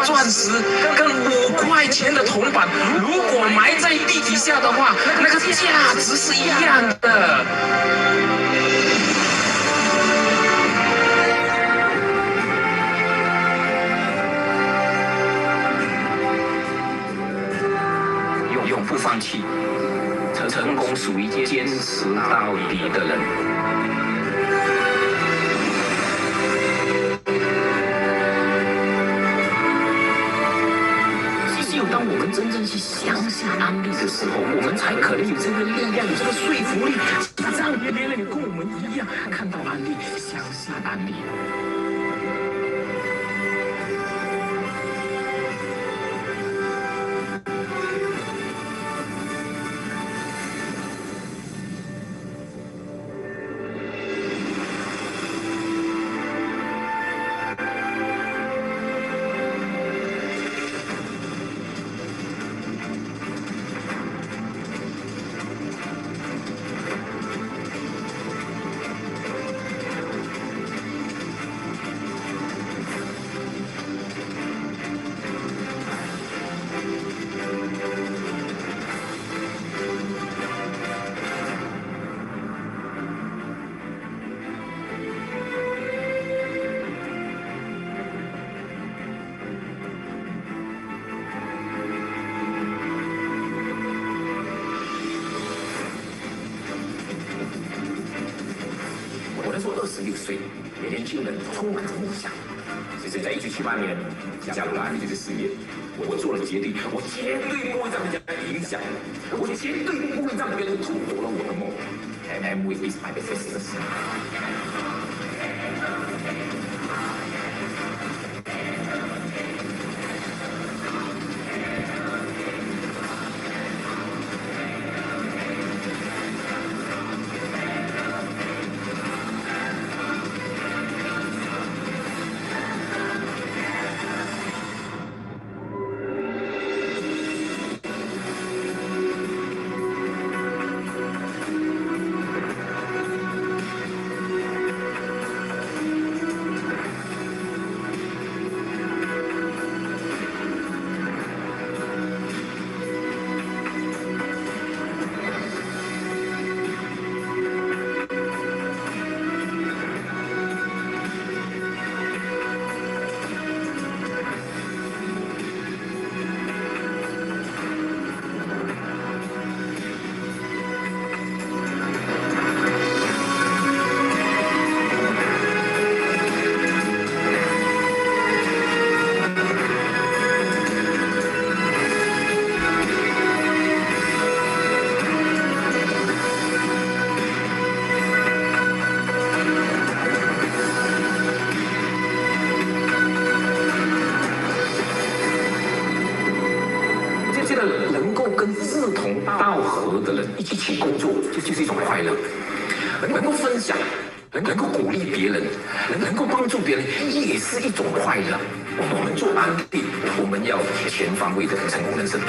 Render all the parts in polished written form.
钻石跟5块钱的铜板，如果埋在地底下的话，那个价值是一样的。永不放弃，成功属于坚持到底的人。只有当我们真正去相信安利的时候，我们才可能有这个力量，有这个说服力，让别人也跟我们一样看到安利，相信安利。说26岁，年轻人充满着梦想。所以在1978年加入了安利这个事业，我做了决定，我绝对不会让人家影响，我绝对不会让别人偷夺了我的梦。Amway is my business。能够跟志同道合的人一起工作，就是一种快乐。能够分享，能够鼓励别人，能够帮助别人，也是一种快乐。我们做安利，我们要全方位的成功人生。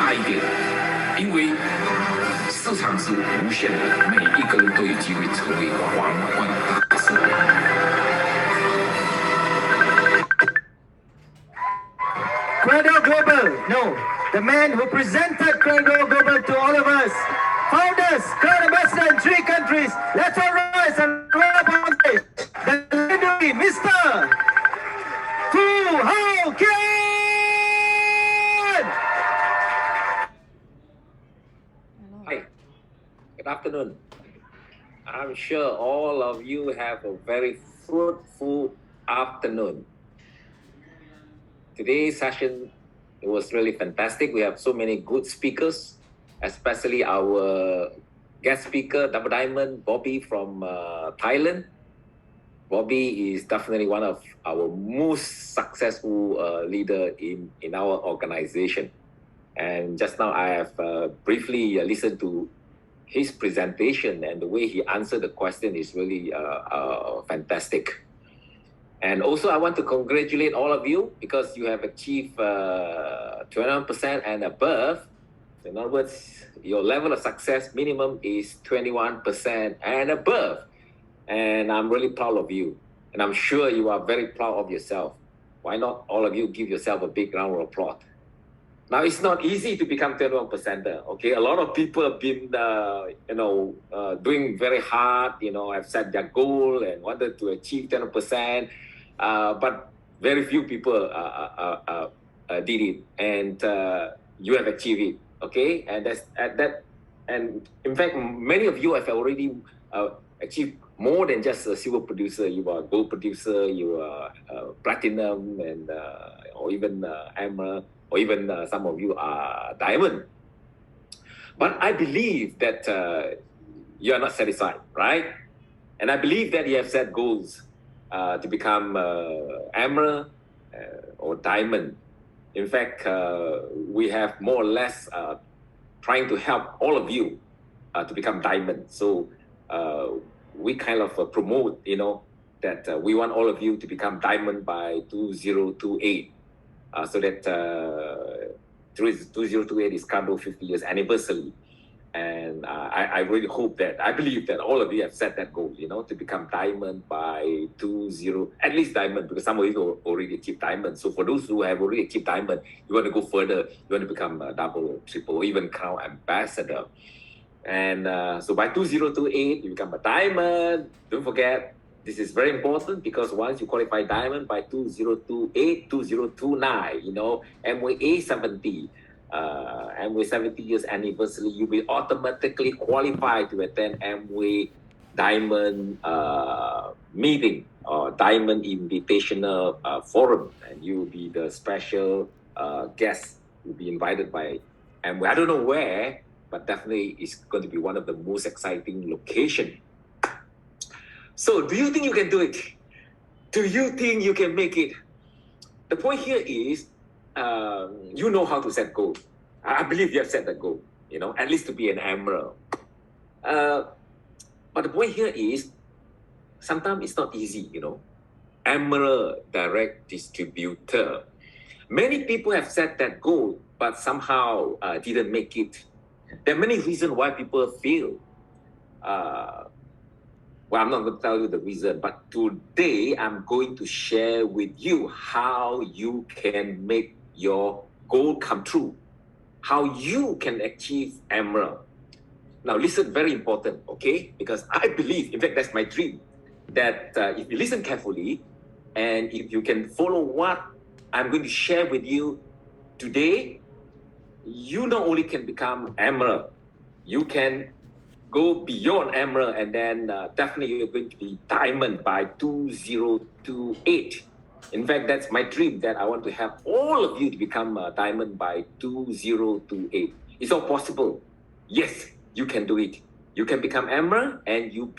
大一点，因为市场是无限的，每一个人都有机会成为皇冠大师。Cradle Global, no, the man who presented Cradle Global to all of us. Founders, Crown Ambassador in 3 countries. Let's all rise and welcome on stage the legendary Mr. Foo How Kean! Hi, good afternoon. I'm sure all of you have a very fruitful afternoon. Today's session, it was really fantastic. We have so many good speakers, especially our guest speaker, Double Diamond, Bobby from Thailand. Bobby is definitely one of our most successful leader in our organization. And just now I have briefly listened to his presentation, and the way he answered the question is really fantastic. And also I want to congratulate all of you because you have achieved 21% and above. In other words, your level of success minimum is 21% and above. And I'm really proud of you. And I'm sure you are very proud of yourself. Why not all of you give yourself a big round of applause? Now, it's not easy to become 21%. Okay, a lot of people have been, doing very hard, have set their goal and wanted to achieve 10%, but very few people did it, and you have achieved it. Okay, and that, and in fact, many of you have already achieved more than just a silver producer. You are a gold producer, you are platinum, and or even emerald, or even some of you are diamond. But I believe that you are not satisfied, right? And I believe that you have set goals to become emerald or diamond. In fact, we have more or less trying to help all of you to become diamond. So we kind of promote, that we want all of you to become diamond by 2028. So that 2028 is Cardo 50 years anniversary. And I really hope that, I believe that all of you have set that goal, to become diamond by 20, at least diamond, because some of you already achieved diamond. So for those who have already achieved diamond, you want to go further, you want to become a double, triple, or even crown ambassador. And so by 2028, you become a diamond. Don't forget, this is very important because once you qualify diamond by 2028, 2029, Amway A70, Amway 70 years anniversary, you will automatically qualify to attend Amway Diamond meeting or Diamond Invitational Forum, and you will be the special guest. You'll be invited by Amway. I don't know where, but definitely it's going to be one of the most exciting locations. So, do you think you can do it? Do you think you can make it? The point here is, you know how to set goals. I believe you have set that goal, at least to be an emerald. But the point here is, sometimes it's not easy, Emerald direct distributor. Many people have set that goal, but somehow didn't make it. There are many reasons why people fail. Well, I'm not going to tell you the reason, but today I'm going to share with you how you can make your goal come true, how you can achieve emerald. Now, listen, very important, okay? Because I believe, in fact, that's my dream, that if you listen carefully and if you can follow what I'm going to share with you today, you not only can become emerald, you can go beyond emerald, and then definitely you're going to be diamond by 2028. In fact, that's my dream, that I want to help all of you to become a diamond by 2028. It's all possible. Yes, you can do it. You can become emerald and you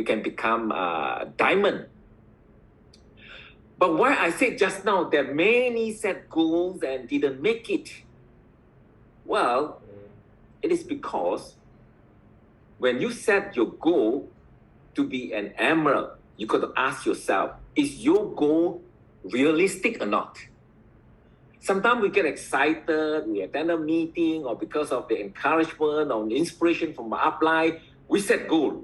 can become diamond. But why I said just now that many set goals and didn't make it? Well, it is because when you set your goal to be an emerald, you got to ask yourself, is your goal realistic or not? Sometimes we get excited, we attend a meeting, or because of the encouragement or inspiration from our upline, we set goal.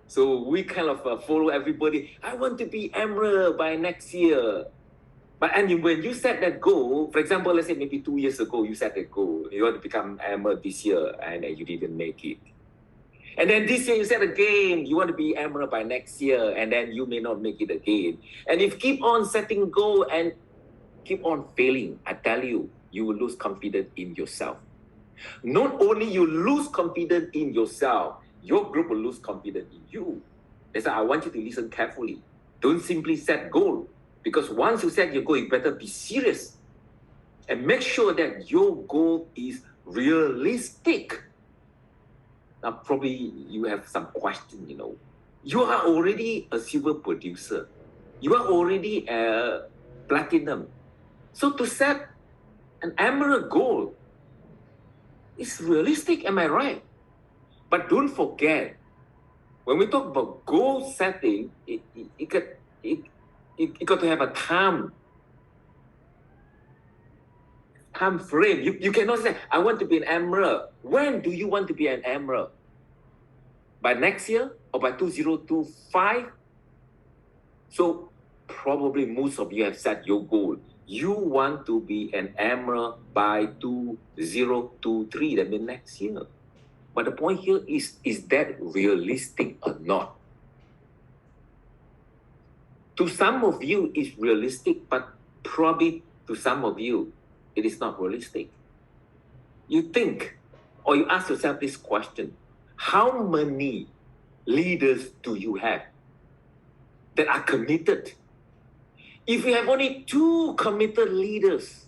So we kind of follow everybody. I want to be Emerald by next year. But when you set that goal, for example, let's say maybe 2 years ago, you set a goal. You want to become Emerald this year, and you didn't make it. And then this year you set again, you want to be Emerald by next year, and then you may not make it again. And if you keep on setting goal and keep on failing, I tell you, you will lose confidence in yourself. Not only you lose confidence in yourself, your group will lose confidence in you. That's why I want you to listen carefully. Don't simply set goal, because once you set your goal, you better be serious and make sure that your goal is realistic. Now, probably you have some question, You are already a silver producer. You are already a platinum. So to set an emerald goal is realistic, am I right? But don't forget, when we talk about goal setting, it got to have a time frame. You cannot say, I want to be an emerald. When do you want to be an emerald? By next year or by 2025? So probably most of you have set your goal. You want to be an emerald by 2023, that means next year. But the point here is that realistic or not? To some of you, it's realistic, but probably to some of you, it is not realistic. You think, or you ask yourself this question, how many leaders do you have that are committed? If you have only 2 committed leaders,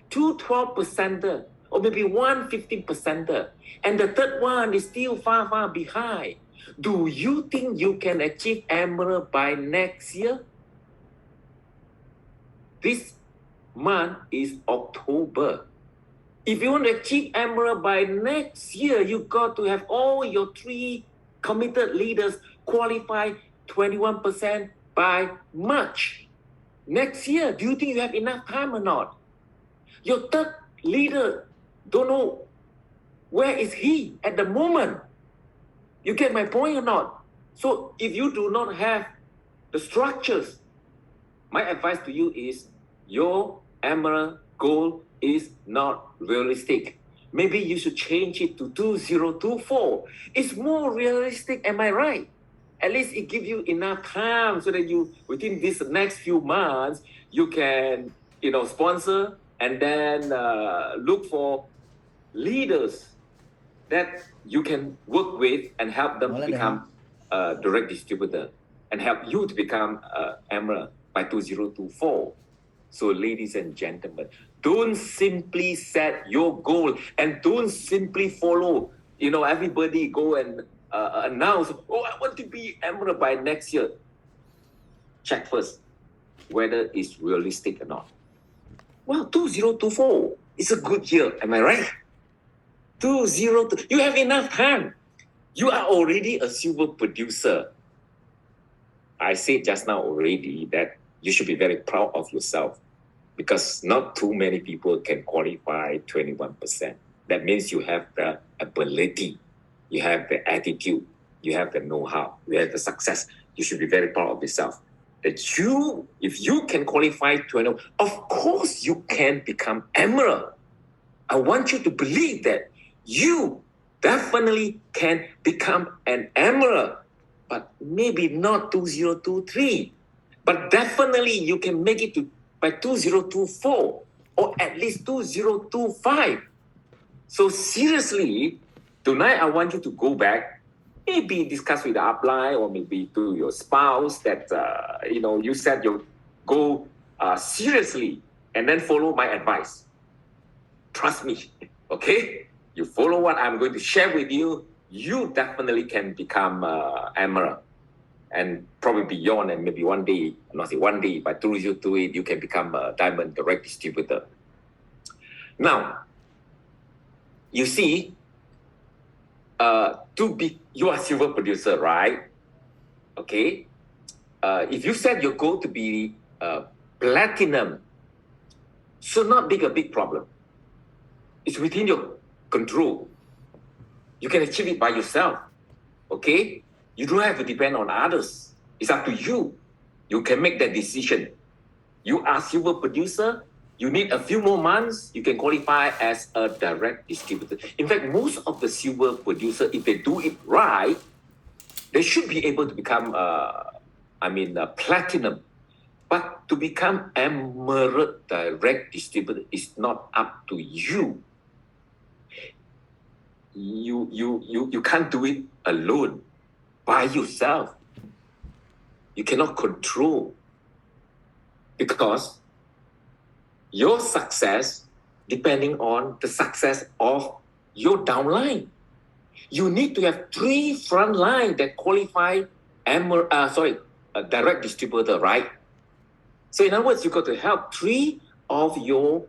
2 12%, or maybe 1 15%, and the third one is still far, far behind, do you think you can achieve Emerald by next year? This month is October. If you want to achieve Emerald by next year, you got to have all your 3 committed leaders qualify 21% by March next year. Do you think you have enough time or not? Your third leader don't know where is he at the moment. You get my point or not? So if you do not have the structures, my advice to you is your Emerald goal is not realistic. Maybe you should change it to 2024. It's more realistic, am I right? At least it gives you enough time so that you, within these next few months, you can, sponsor and then look for leaders that you can work with and help them to become a direct distributor and help you to become Emerald by 2024. So ladies and gentlemen, don't simply set your goal and don't simply follow, everybody go and announce, I want to be Emerald by next year. Check first whether it's realistic or not. Well, 2024 is a good year, am I right? 2022, you have enough time. You are already a silver producer. I said just now already that you should be very proud of yourself because not too many people can qualify 21%. That means you have the ability, you have the attitude, you have the know-how, you have the success. You should be very proud of yourself. That if you can qualify 21, of course you can become Emerald. I want you to believe that you definitely can become an Emerald, but maybe not 2023, but definitely you can make it to by 2024 or at least 2025. So seriously, tonight I want you to go back, maybe discuss with the upline or maybe to your spouse that you set your goal seriously and then follow my advice. Trust me, okay? You follow what I'm going to share with you, you definitely can become Emerald. And probably beyond, and maybe one day, not say one day, but 2028, you can become a diamond direct distributor. Now, you see, you are silver producer, right? Okay. If you set your goal to be platinum, should not be a big problem. It's within your control. You can achieve it by yourself. Okay? You don't have to depend on others. It's up to you. You can make that decision. You are silver producer, you need a few more months, you can qualify as a direct distributor. In fact, most of the silver producer, if they do it right, they should be able to become, platinum. But to become emerald direct distributor is not up to you. You can't do it alone, by yourself. You cannot control. Because your success depending on the success of your downline. You need to have 3 front line that qualify a direct distributor, right? So in other words, you got to help 3 of your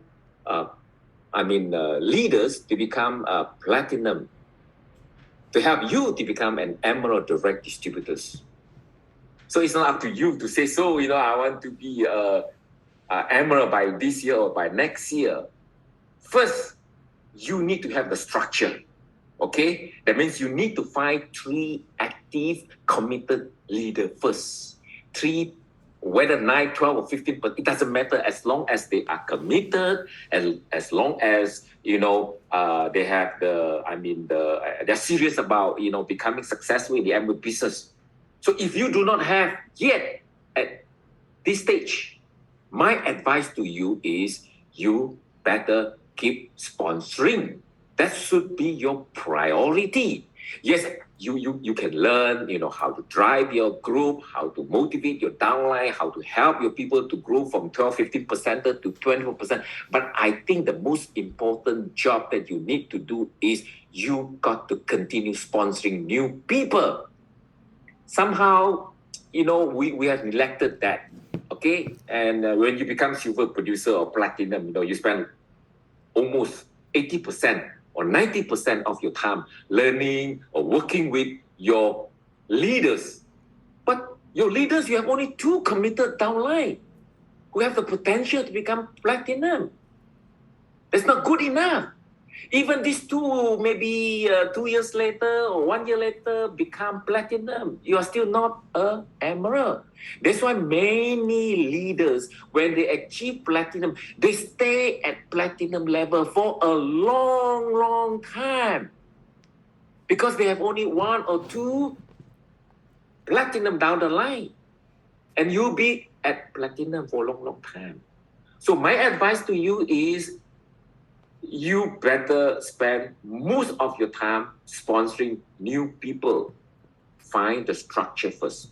leaders to become platinum, to help you to become an emerald direct distributors. So it's not up to you to say, so, I want to be emerald by this year or by next year. First, you need to have the structure, okay? That means you need to find 3 active, committed leaders first. 3, whether 9, 12, or 15, but it doesn't matter as long as they are committed, and as long as, they have they're serious about, becoming successful in the emerald business. So if you do not have yet at this stage, my advice to you is you better keep sponsoring. That should be your priority. Yes, you can learn, how to drive your group, how to motivate your downline, how to help your people to grow from 12, 15% to 24%. But I think the most important job that you need to do is you got to continue sponsoring new people. Somehow, we have neglected that, okay? And when you become silver producer or platinum, you spend almost 80% or 90% of your time learning or working with your leaders. But your leaders, you have only 2 committed downline who have the potential to become platinum. That's not good enough. Even these 2, maybe 2 years later or 1 year later, become platinum. You are still not an emerald. That's why many leaders, when they achieve platinum, they stay at platinum level for a long, long time. Because they have only 1 or 2 platinum down the line. And you'll be at platinum for a long, long time. So my advice to you is, you better spend most of your time sponsoring new people. Find the structure first.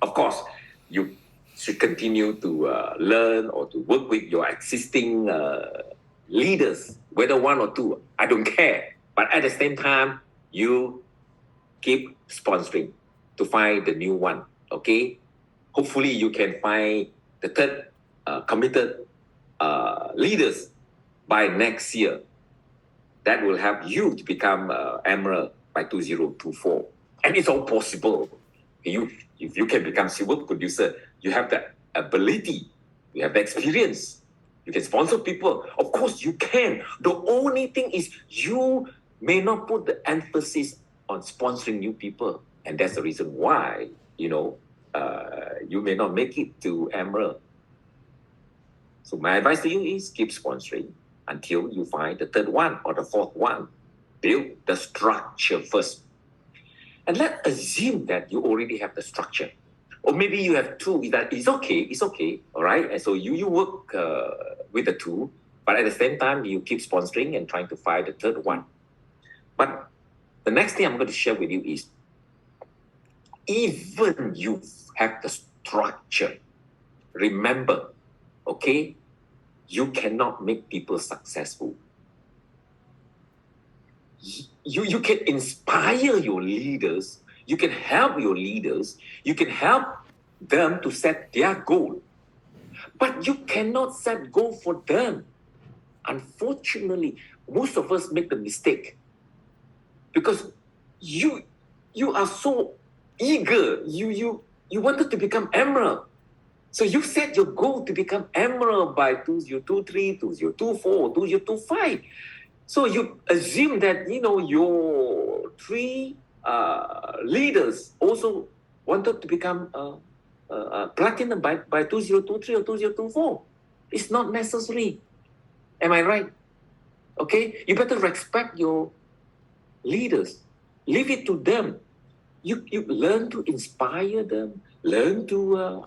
Of course, you should continue to learn or to work with your existing leaders, whether 1 or 2, I don't care. But at the same time, you keep sponsoring to find the new one, okay? Hopefully, you can find the 3rd committed leaders by next year. That will help you to become emerald by 2024. And it's all possible. If you can become silver producer, you have the ability, you have the experience, you can sponsor people. Of course, you can. The only thing is you may not put the emphasis on sponsoring new people. And that's the reason why, you may not make it to emerald. So my advice to you is keep sponsoring until you find the 3rd one or the 4th one. Build the structure first. And let's assume that you already have the structure. Or maybe you have 2. That is okay, all right? And so you work with the 2, but at the same time, you keep sponsoring and trying to find the 3rd one. But the next thing I'm going to share with you is, even you have the structure, remember, okay, you cannot make people successful. You can inspire your leaders, you can help your leaders, you can help them to set their goal. But you cannot set goal for them. Unfortunately, most of us make the mistake. Because you are so eager, you wanted to become emerald. So you set your goal to become emerald by 2023, 2024, 2025. So you assume that, your three leaders also wanted to become platinum by 2023 or 2024. It's not necessary. Am I right? Okay? You better respect your leaders. Leave it to them. You learn to inspire them, learn to,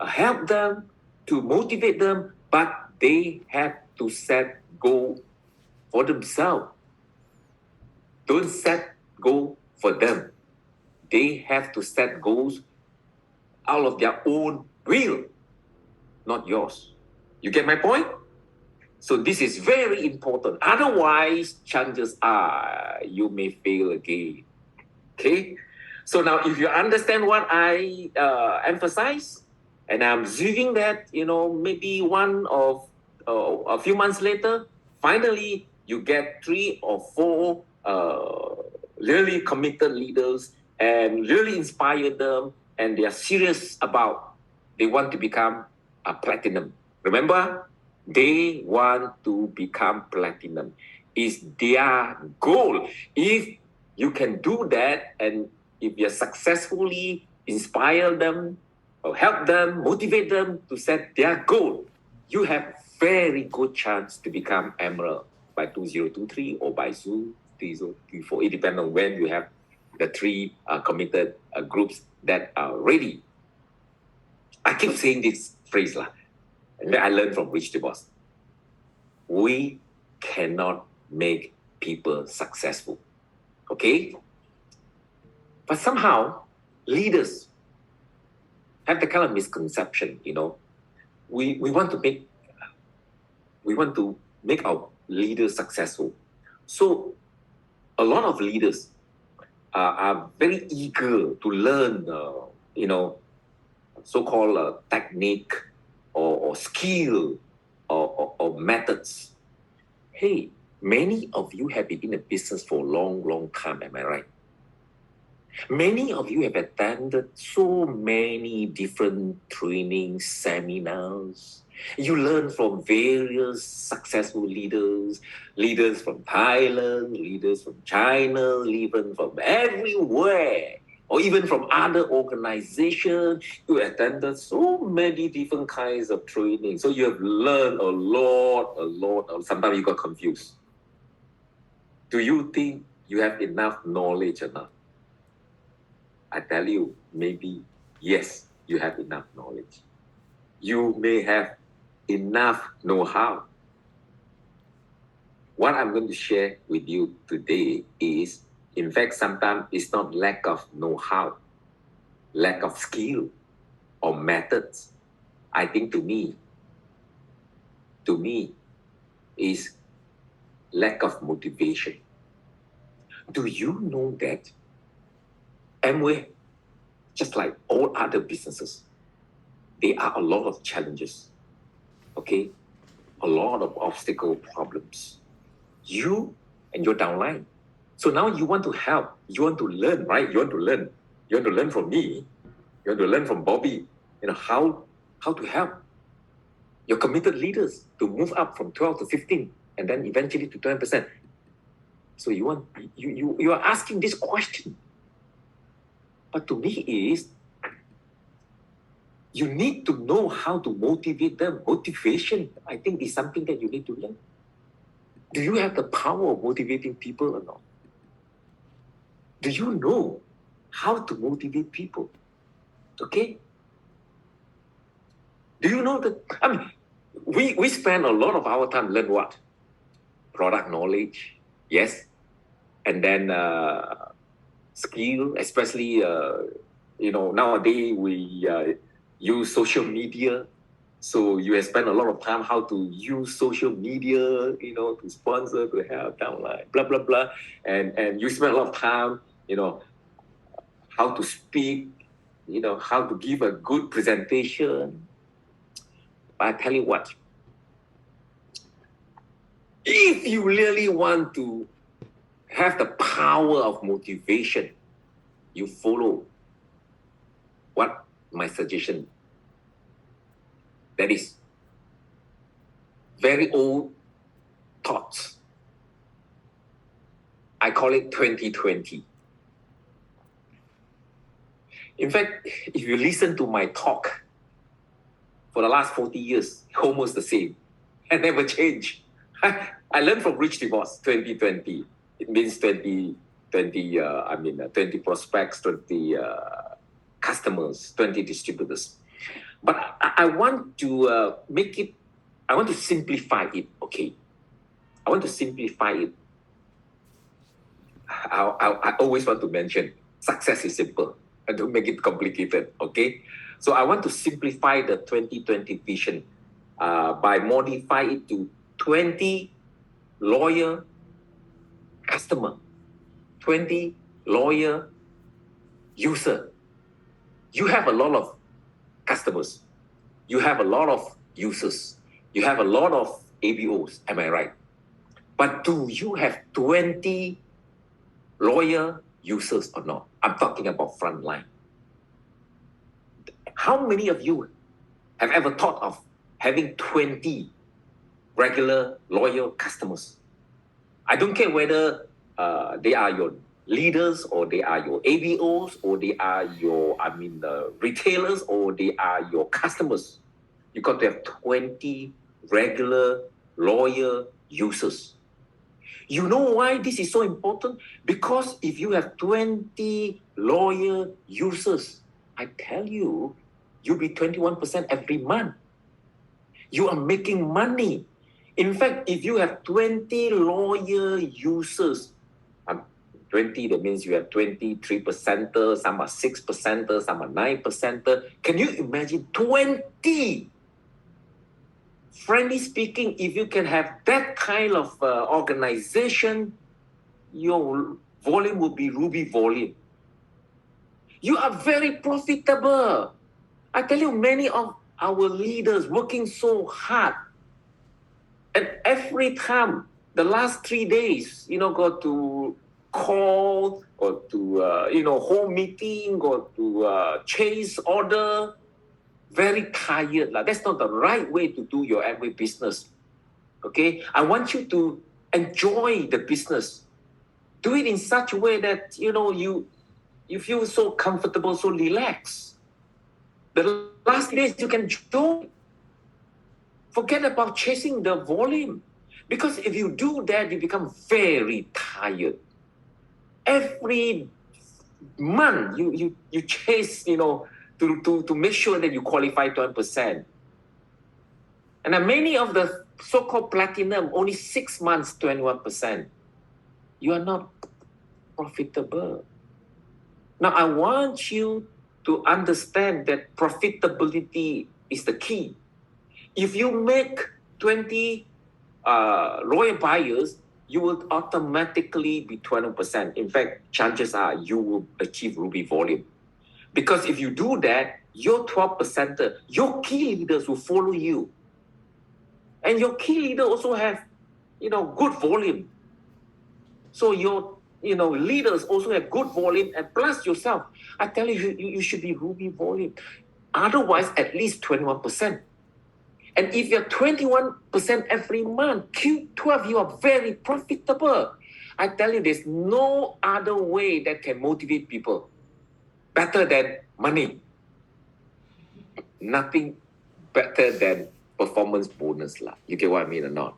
help them, to motivate them, but they have to set goal for themselves. Don't set goal for them. They have to set goals out of their own will, not yours. You get my point? So this is very important. Otherwise, chances are you may fail again. Okay? So now if you understand what I emphasize, and I'm assuming that, maybe a few months later, finally you get 3 or 4 really committed leaders and really inspire them, and they are serious about, they want to become a platinum. Remember, they want to become platinum. Is their goal. If you can do that, and if you successfully inspire them or help them, motivate them to set their goal, you have very good chance to become emerald by 2023 or by 2024. It depends on when you have the 3 committed groups that are ready. I keep saying this phrase and I learned from Rich DeVos. We cannot make people successful. Okay? But somehow, leaders have the kind of misconception, we want to make our leaders successful. So a lot of leaders are very eager to learn, so-called technique or skill or methods. Hey, many of you have been in the business for a long, long time, am I right? Many of you have attended so many different training seminars. You learn from various successful leaders from Thailand, leaders from China, even from everywhere, or even from other organizations. You attended so many different kinds of training. So you have learned a lot. Sometimes you got confused. Do you think you have enough knowledge or not? I tell you, maybe yes, you have enough knowledge. You may have enough know-how. What I'm going to share with you today is, in fact, sometimes it's not lack of know-how, lack of skill or methods. I think to me, is lack of motivation. Do you know that Amway, just like all other businesses, there are a lot of challenges, okay? A lot of obstacle problems. You and your downline. So now you want to help, you want to learn, right? You want to learn from me, you want to learn from Bobby, how to help your committed leaders to move up from 12 to 15 and then eventually to 20%. So you are asking this question. But to me is, you need to know how to motivate them. Motivation, I think, is something that you need to learn. Do you have the power of motivating people or not? Do you know how to motivate people? Okay? Do you know that? We spend a lot of our time learn what? Product knowledge, yes. And then skill, especially, nowadays we use social media. So you have spent a lot of time how to use social media, to sponsor, to help downline, blah, blah, blah. And you spend a lot of time, how to speak, how to give a good presentation. But I tell you what, if you really want to have the power of motivation, you follow what my suggestion That is very old thoughts. I call it 2020. In fact, if you listen to my talk for the last 40 years, almost the same. I never change. I learned from Rich Divorce 2020. It means 20 prospects, 20 customers, 20 distributors. But I want to make it, I want to simplify it, okay? I want to simplify it. I always want to mention success is simple. I don't make it complicated, okay? So I want to simplify the 2020 vision by modify it to 20 loyal customer, 20 loyal user. You have a lot of customers. You have a lot of users. You have a lot of ABOs, am I right? But do you have 20 loyal users or not? I'm talking about frontline. How many of you have ever thought of having 20 regular loyal customers? I don't care whether they are your leaders or they are your ABOs or they are your, retailers or they are your customers. You got to have 20 regular loyal users. You know why this is so important? Because if you have 20 loyal users, I tell you, you'll be 21% every month. You are making money. In fact, if you have 20 loyal users, 20, that means you have 23%, some are 6%, some are 9%. Can you imagine 20? Frankly speaking, if you can have that kind of organization, your volume will be ruby volume. You are very profitable. I tell you, many of our leaders working so hard. And every time, the last 3 days, got to call, got to, home meeting, got to chase order. Very tired. That's not the right way to do your Amway business. Okay? I want you to enjoy the business. Do it in such a way that, you feel so comfortable, so relaxed. The last days you can enjoy. Forget about chasing the volume. Because if you do that, you become very tired. Every month you chase, to make sure that you qualify 20%. And then many of the so-called platinum, only 6 months, 21%. You are not profitable. Now, I want you to understand that profitability is the key. If you make 20 loyal buyers, you will automatically be 20%. In fact, chances are you will achieve ruby volume. Because if you do that, your 12%, your key leaders will follow you. And your key leader also have, good volume. So your, leaders also have good volume, and plus yourself. I tell you, you should be ruby volume. Otherwise, at least 21%. And if you're 21% every month, Q12, you are very profitable. I tell you, there's no other way that can motivate people better than money. Nothing better than performance bonus. You get what I mean or not?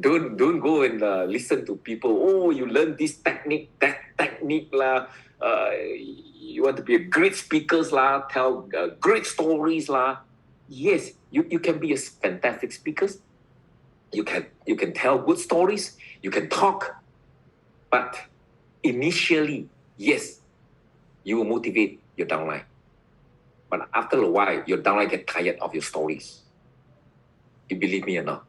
Don't go and listen to people. Oh, you learn this technique, that technique. You want to be a great speaker, tell great stories. Yes, you can be a fantastic speaker. You can tell good stories. You can talk. But initially, yes, you will motivate your downline. But after a while, your downline get tired of your stories. You believe me or not?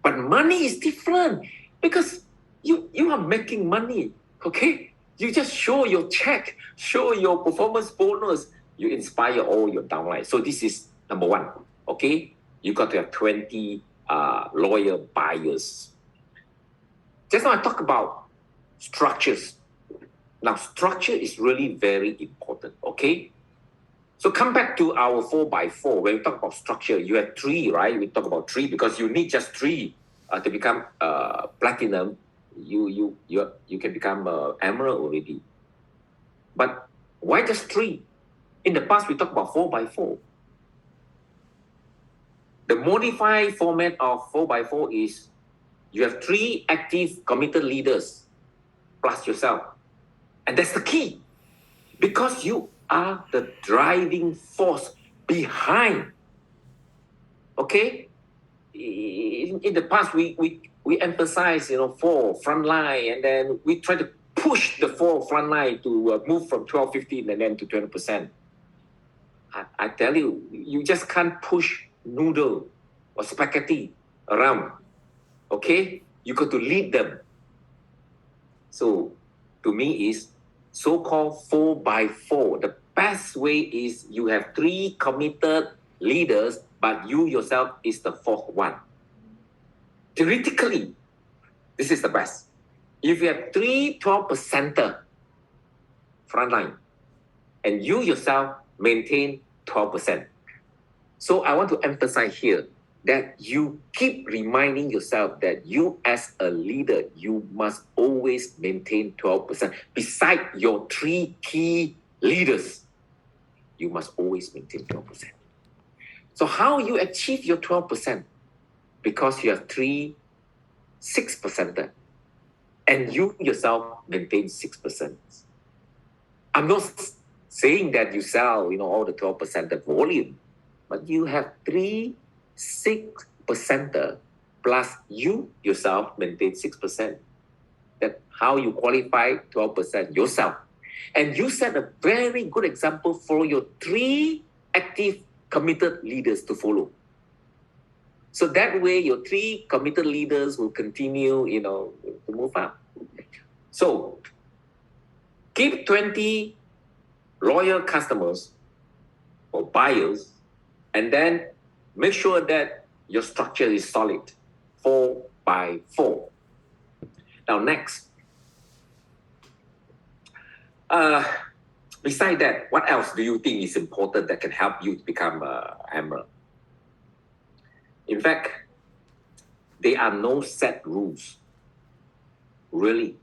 But money is different because you are making money, okay? You just show your check, show your performance bonus. You inspire all your downline. So this is number one, okay? You got to have 20 loyal buyers. Just now I talk about structures. Now, structure is really very important, okay? So come back to our 4x4. When we talk about structure, you have 3, right? We talk about 3 because you need just 3 to become platinum. You can become emerald already. But why just 3? In the past, we talked about 4x4. The modified format of 4x4 is you have 3 active committed leaders plus yourself. And that's the key. Because you are the driving force behind. Okay? In the past, we emphasize, 4 frontline, and then we try to push the 4 frontline to move from 12, 15, and then to 20%. I tell you, you just can't push noodle or spaghetti around. Okay? You got to lead them. So, to me, is so-called 4x4. The best way is you have 3 committed leaders, but you yourself is the 4th one. Theoretically, this is the best. If you have 3 12% frontline, and you yourself maintain 12%. So I want to emphasize here that you keep reminding yourself that you as a leader, you must always maintain 12%. Beside your 3 key leaders, you must always maintain 12%. So how you achieve your 12%? Because you have 3 6%, and you yourself maintain 6%. I'm not saying that you sell, all the 12% volume, but you have 3 6% plus you yourself maintain 6%. That's how you qualify 12% yourself. And you set a very good example for your 3 active committed leaders to follow. So that way your 3 committed leaders will continue, to move up. So keep 20 loyal customers or buyers, and then make sure that your structure is solid, 4x4. Now next, beside that, what else do you think is important that can help you to become emerald? In fact, there are no set rules. Really,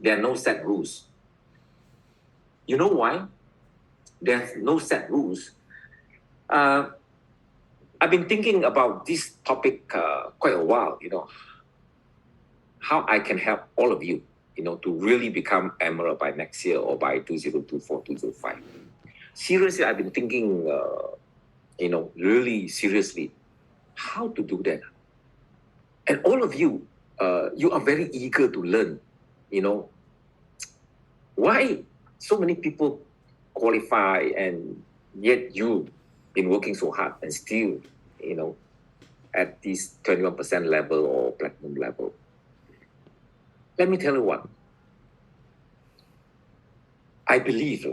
there are no set rules. You know why? There's no set rules. I've been thinking about this topic quite a while, how I can help all of you, to really become emerald by next year or by 2024, 2025. Seriously, I've been thinking, really seriously, how to do that. And all of you, you are very eager to learn, why so many people qualify and yet you been working so hard and still, at this 21% level or platinum level. Let me tell you what. I believe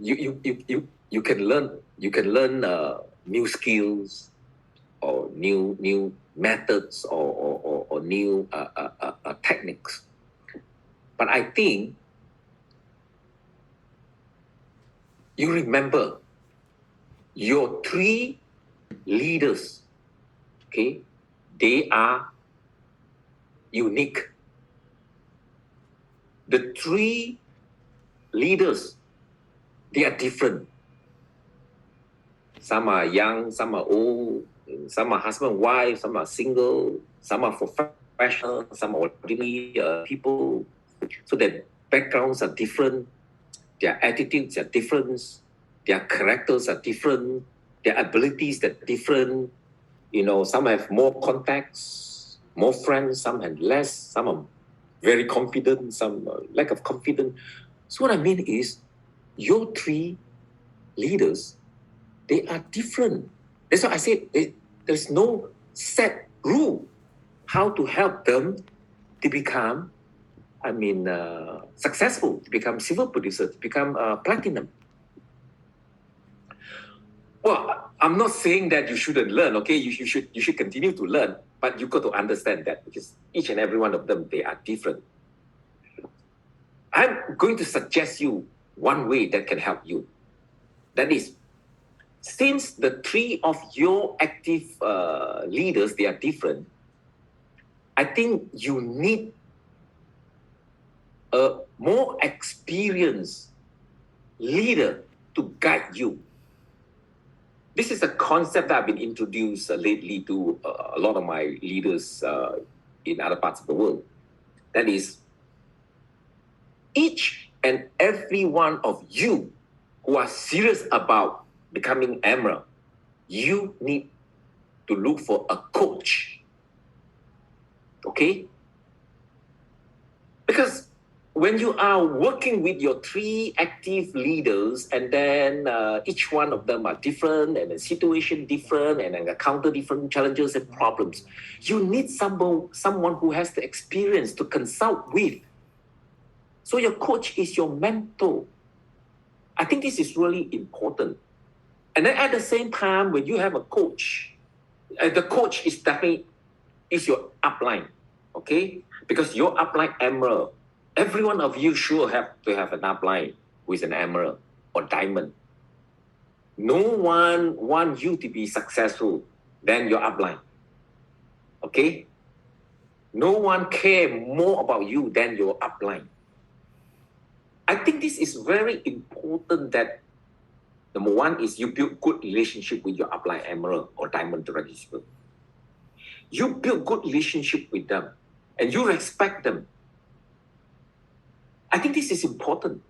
you can learn new skills or new methods or new techniques. But I think you remember your 3 leaders, okay? They are unique. The 3 leaders, they are different. Some are young, some are old, some are husband, wife, some are single, some are professional, some are ordinary people. So their backgrounds are different, their attitudes are different, their characters are different, their abilities are different. Some have more contacts, more friends, some have less, some are very confident, some lack of confidence. So what I mean is, your 3 leaders, they are different. That's why I said there's no set rule how to help them to become, successful, to become silver producer, to become platinum. Well, I'm not saying that you shouldn't learn, okay? You should continue to learn, but you got to understand that because each and every one of them, they are different. I'm going to suggest you one way that can help you. That is, since the three of your active leaders, they are different, I think you need a more experienced leader to guide you. This is a concept that I've been introduced lately to a lot of my leaders in other parts of the world. That is, each and every one of you who are serious about becoming Emerald, you need to look for a coach. Okay? Because when you are working with your three active leaders, and then each one of them are different, and the situation different, and then encounter different challenges and problems, you need someone who has the experience to consult with. So your coach is your mentor. I think this is really important. And then at the same time, when you have a coach, the coach is definitely your upline, okay? Because your upline Emerald, every one of you sure have to have an upline who is an Emerald or diamond. No one wants you to be successful than your upline, okay? No one care more about you than your upline. I think this is very important that number one is you build good relationship with your upline Emerald or diamond register. You build good relationship with them and you respect them. I think this is important.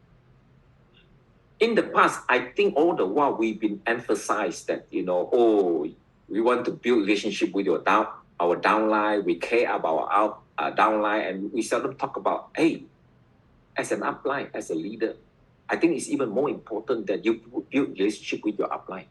In the past, I think all the while we've been emphasized that, we want to build relationship with our downline, we care about our downline, and we seldom talk about, hey, as an upline, as a leader, I think it's even more important that you build relationship with your upline.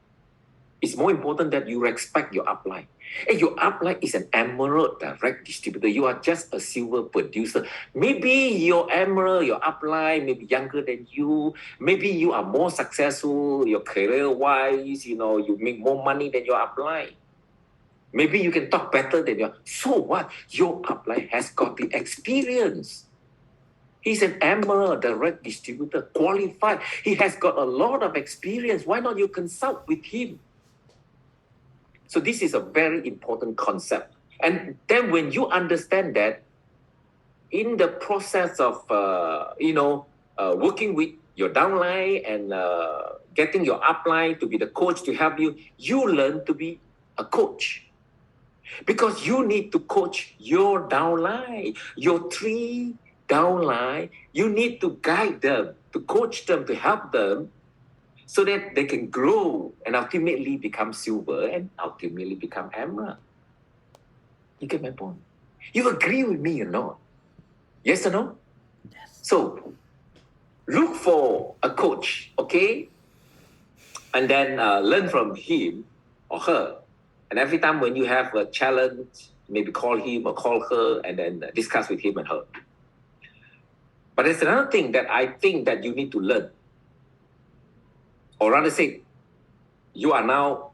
It's more important that you respect your upline. And your upline is an Emerald direct distributor. You are just a silver producer. Maybe your Emerald, your upline, may be younger than you. Maybe you are more successful, your career-wise, you make more money than your upline. Maybe you can talk better than so what? Your upline has got the experience. He's an Emerald direct distributor, qualified. He has got a lot of experience. Why not you consult with him? So this is a very important concept. And then when you understand that, in the process of, working with your downline and getting your upline to be the coach to help you, you learn to be a coach. Because you need to coach your downline, your three downline. You need to guide them, to coach them, to help them, so that they can grow and ultimately become silver and ultimately become Emerald. You get my point? You agree with me or not? Yes or no? Yes. So, look for a coach, okay? And then learn from him or her. And every time when you have a challenge, maybe call him or call her and then discuss with him and her. But there's another thing that I think that you need to learn. Or rather say, you are now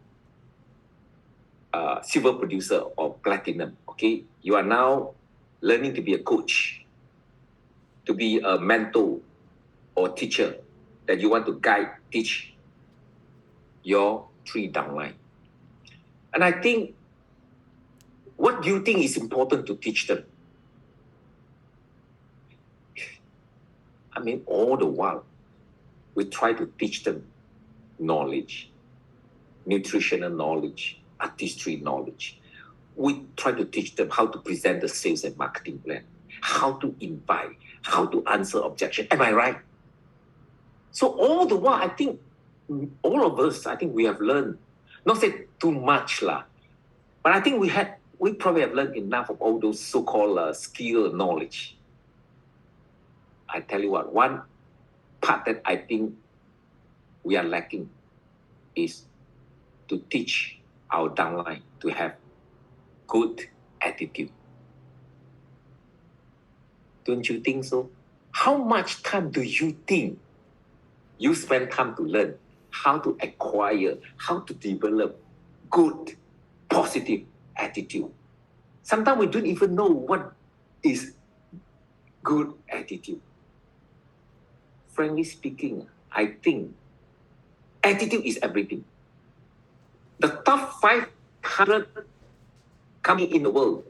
a silver producer or platinum, okay? You are now learning to be a coach, to be a mentor or teacher that you want to guide, teach your three downline. And I think, what do you think is important to teach them? I mean, all the while, we try to teach them knowledge, nutritional knowledge, artistry knowledge. We try to teach them how to present the sales and marketing plan, how to invite, how to answer objection. Am I right? So all the while, I think all of us, I think we have learned, not say too much lah, but I think we probably have learned enough of all those so-called skill knowledge. I tell you what, one part that I think we are lacking is to teach our downline to have good attitude. Don't you think so? How much time do you think you spend time to learn how to acquire, how to develop good, positive attitude? Sometimes we don't even know what is good attitude. Frankly speaking, I think attitude is everything. the top 500 company in the world,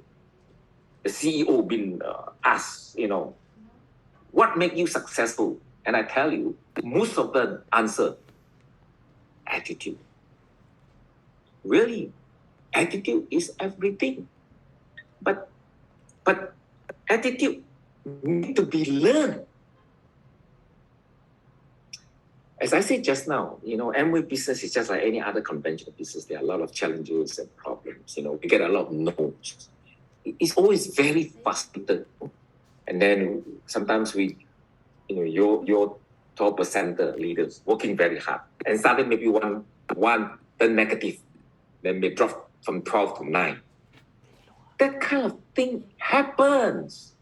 the CEO been asked, what make you successful? And I tell you, most of them answer, attitude. Really, attitude is everything. But attitude need to be learned. As I said just now, Amway business is just like any other conventional business. There are a lot of challenges and problems. We get a lot of no's. It's always very frustrated. And then sometimes your top percenter leaders working very hard, and suddenly maybe one turn negative, then may drop from 12 to 9. That kind of thing happens.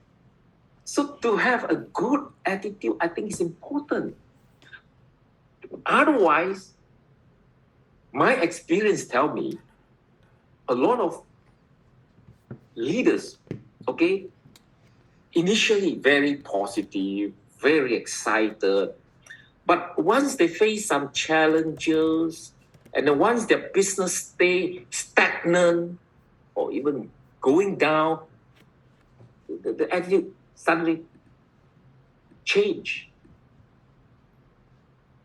So to have a good attitude, I think is important. Otherwise, my experience tell me a lot of leaders, initially very positive, very excited, but once they face some challenges, and then once their business stay stagnant or even going down, the attitude suddenly change.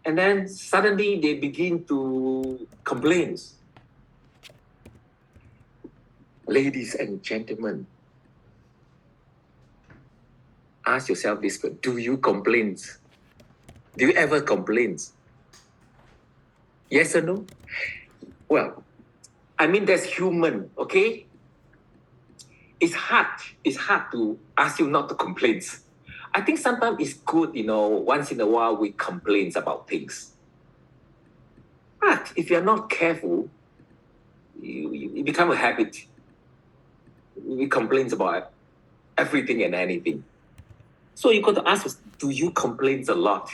And then suddenly they begin to complain. Ladies and gentlemen, ask yourself this: do you complain? Do you ever complain? Yes or no? Well, I mean, that's human, okay? It's hard to ask you not to complain. I think sometimes it's good, once in a while we complain about things. But if you're not careful, you become a habit. We complain about everything and anything. So you got to ask us, do you complain a lot?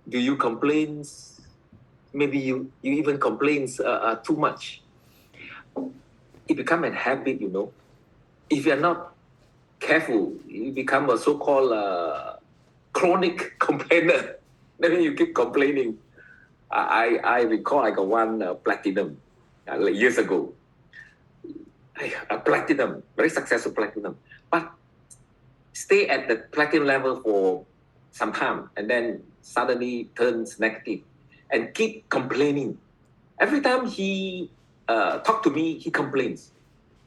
Do you complain? Maybe you even complain too much. It becomes a habit, If you're not careful, you become a so-called chronic complainer. Then you keep complaining. I recall I got one platinum like years ago. A platinum, very successful platinum, but stay at the platinum level for some time and then suddenly turns negative and keep complaining. Every time he talk to me, he complains.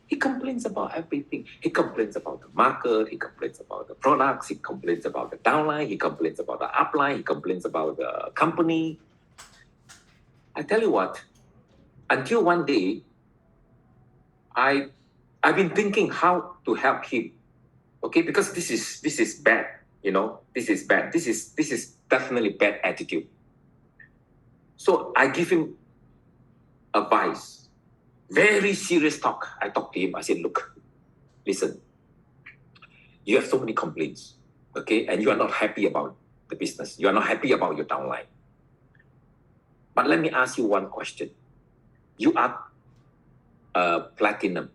He complains about everything. He complains about the market. He complains about the products. He complains about the downline. He complains about the upline. He complains about the company. I tell you what, until one day, I've been thinking how to help him. Because this is bad. This is bad. This is definitely bad attitude. So I give him advice. Very serious talk. I talked to him. I said, look, listen, you have so many complaints, and you are not happy about the business. You are not happy about your downline. But let me ask you one question. You are platinum,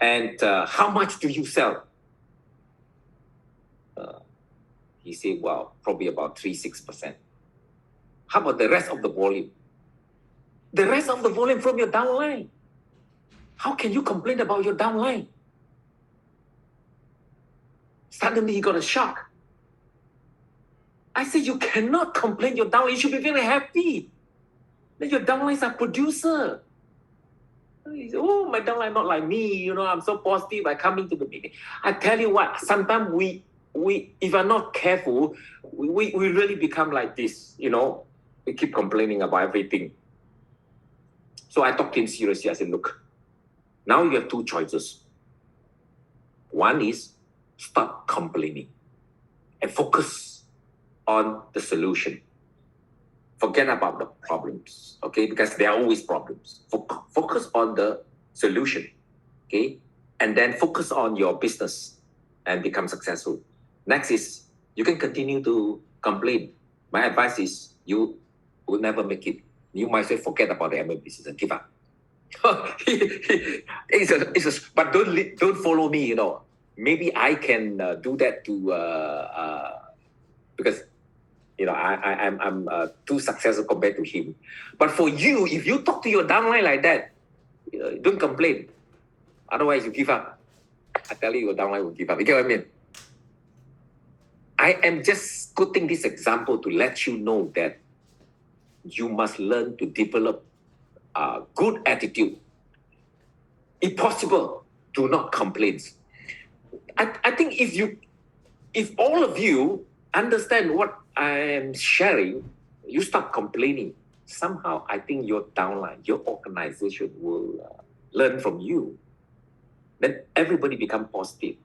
and how much do you sell? He said, well, probably about 3-6%. How about the rest of the volume? The rest of the volume from your downline. How can you complain about your downline? Suddenly he got a shock. I said, you cannot complain your downline. You should be very happy that your downlines are producer. He said, oh, my downline not like me. I'm so positive. I come into the meeting. I tell you what, sometimes we if we're not careful, we really become like this. We keep complaining about everything. So I talked to him seriously. I said, look, now you have two choices. One is stop complaining and focus on the solution. Forget about the problems, because there are always problems. Focus on the solution, and then focus on your business and become successful. Next is you can continue to complain. My advice is you will never make it. You might say forget about the Amway business and give up. But don't follow me. Maybe I can do that to because I'm too successful compared to him. But for you, if you talk to your downline like that, don't complain. Otherwise, you give up. I tell you, your downline will give up. You get what I mean? I am just quoting this example to let you know that you must learn to develop a good attitude. If possible, do not complain. I think if all of you understand what I am sharing, you stop complaining. Somehow, I think your downline, your organization will learn from you. Then everybody become positive.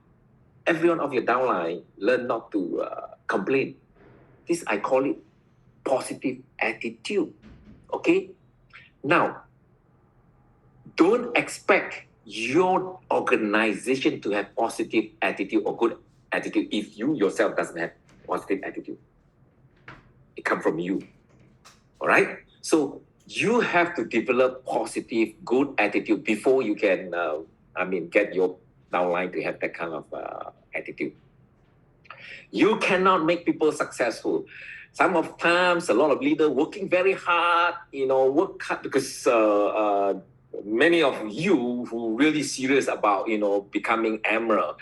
Everyone of your downline learn not to complain. This, I call it positive attitude. Okay? Now, don't expect your organization to have positive attitude or good attitude if you yourself doesn't have positive attitude. It comes from you. All right? So you have to develop positive, good attitude before you can, get your downline to have that kind of attitude. You cannot make people successful. Some of times, a lot of leaders working very hard, work hard because many of you who really serious about, becoming emerald,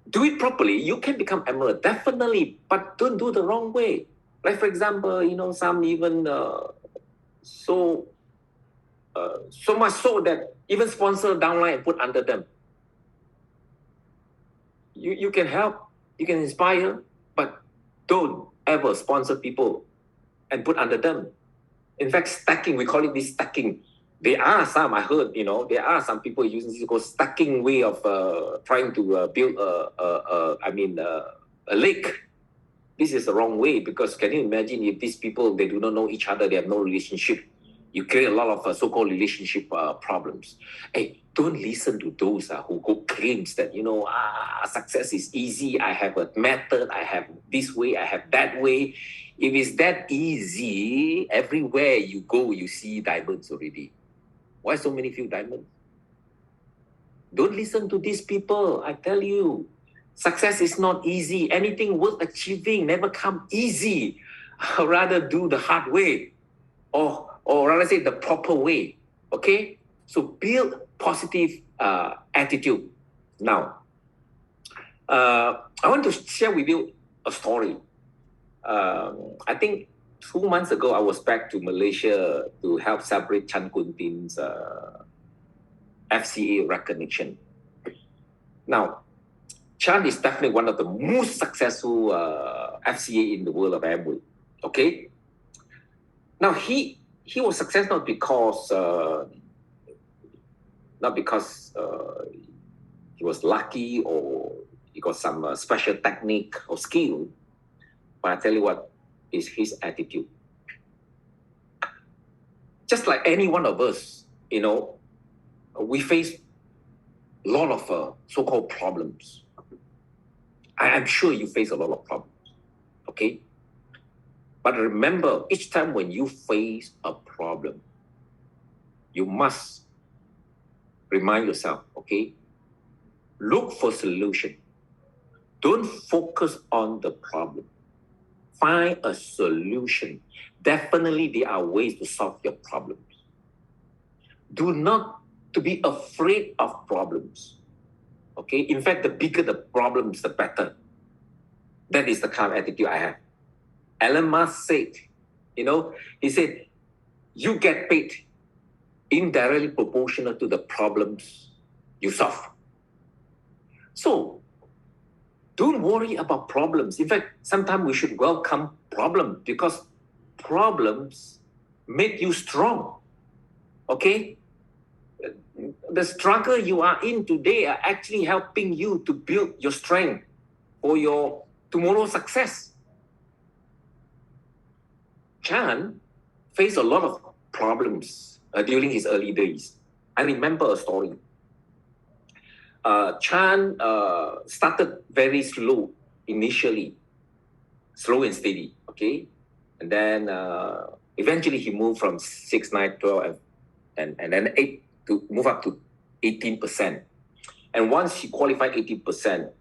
do it properly. You can become emerald, definitely, but don't do the wrong way. Like, for example, some even so much so that even sponsor downline and put under them. You can help, you can inspire, but don't ever sponsor people and put under them. In fact, stacking, we call it this stacking. There are some, I heard, there are some people using this called stacking way of trying to build a lake. This is the wrong way, because can you imagine if these people, they do not know each other, they have no relationship, you create a lot of so-called relationship problems. Hey, don't listen to those who go claims that, success is easy, I have a method, I have this way, I have that way. If it's that easy, everywhere you go, you see diamonds already. Why so many few diamonds? Don't listen to these people, I tell you. Success is not easy. Anything worth achieving never come easy. Rather do the hard way, or rather say the proper way. Okay? So build positive attitude. Now, I want to share with you a story. I think 2 months ago, I was back to Malaysia to help celebrate Chan Kuntin's FCA recognition. Now, Chan is definitely one of the most successful FCA in the world of Amway. Okay? Now, he was successful not because he was lucky or he got some special technique or skill, but I tell you what is his attitude. Just like any one of us, we face a lot of so-called problems. I'm sure you face a lot of problems, okay? But remember, each time when you face a problem, you must remind yourself, okay? Look for solution. Don't focus on the problem. Find a solution. Definitely there are ways to solve your problems. Do not to be afraid of problems. Okay? In fact, the bigger the problems, the better. That is the kind of attitude I have. Elon Musk said, he said, you get paid indirectly proportional to the problems you solve. So, don't worry about problems. In fact, sometimes we should welcome problems because problems make you strong. Okay? The struggle you are in today are actually helping you to build your strength for your tomorrow's success. Chan faced a lot of problems during his early days. I remember a story. Chan started very slow initially, slow and steady, okay? And then eventually he moved from 6, 9, 12, and then 8 to move up to 18%. And once he qualified 18%,